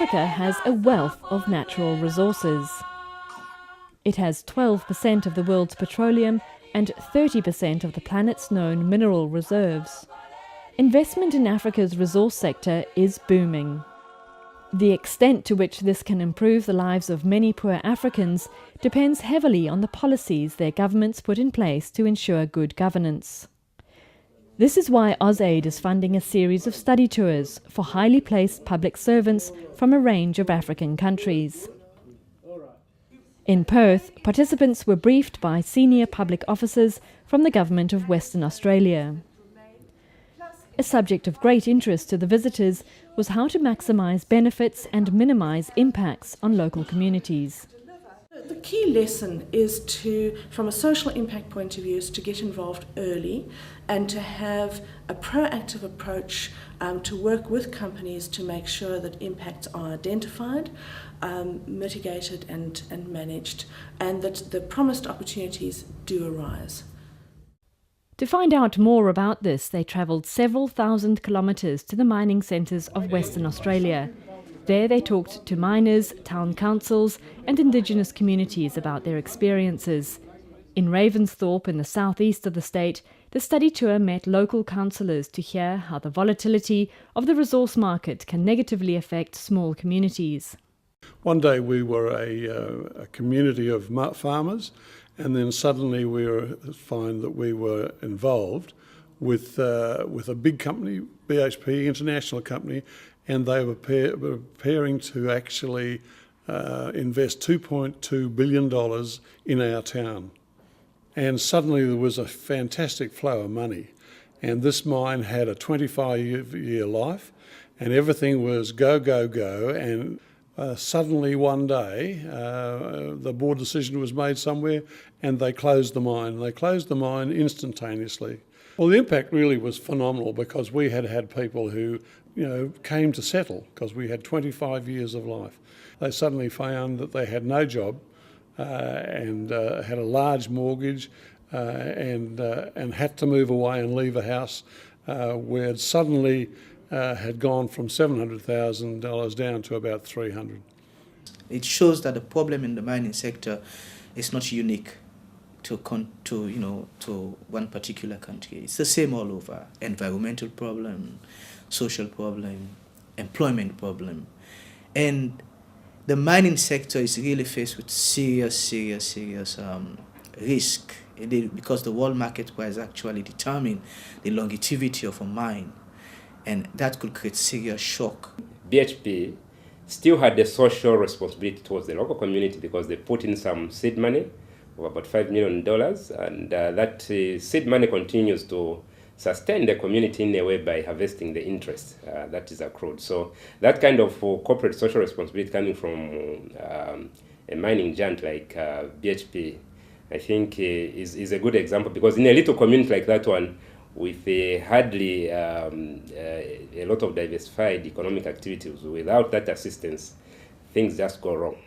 Africa has a wealth of natural resources. It has 12% of the world's petroleum and 30% of the planet's known mineral reserves. Investment in Africa's resource sector is booming. The extent to which this can improve the lives of many poor Africans depends heavily on the policies their governments put in place to ensure good governance. This is why AusAid is funding a series of study tours for highly placed public servants from a range of African countries. In Perth, participants were briefed by senior public officers from the Government of Western Australia. A subject of great interest to the visitors was how to maximise benefits and minimise impacts on local communities. The key lesson is from a social impact point of view, is to get involved early and to have a proactive approach to work with companies to make sure that impacts are identified, mitigated and managed, and that the promised opportunities do arise. To find out more about this, they travelled several thousand kilometres to the mining centres of Western Australia. There they talked to miners, town councils and Indigenous communities about their experiences. In Ravensthorpe in the southeast of the state, the study tour met local councillors to hear how the volatility of the resource market can negatively affect small communities. One day we were a community of farmers, and then suddenly we find that we were involved with a big company, BHP, international company, and they were preparing to actually invest $2.2 billion in our town. And suddenly there was a fantastic flow of money. And this mine had a 25-year life, and everything was go, go, go. And suddenly one day, the board decision was made somewhere, and they closed the mine. They closed the mine instantaneously. Well, the impact really was phenomenal because we had people who, came to settle because we had 25 years of life. They suddenly found that they had no job and had a large mortgage and had to move away and leave a house where it suddenly had gone from $700,000 down to about $300,000. It shows that the problem in the mining sector is not unique to one particular country. It's the same all over. Environmental problem, social problem, employment problem. And the mining sector is really faced with serious risk because the world market price actually determine the longevity of a mine, and that could create serious shock. BHP still had the social responsibility towards the local community because they put in some seed money of about $5 million, and that seed money continues to sustain the community in a way by harvesting the interest that is accrued. So that kind of corporate social responsibility coming from a mining giant like BHP, I think is a good example, because in a little community like that one, with hardly a lot of diversified economic activities, without that assistance, things just go wrong.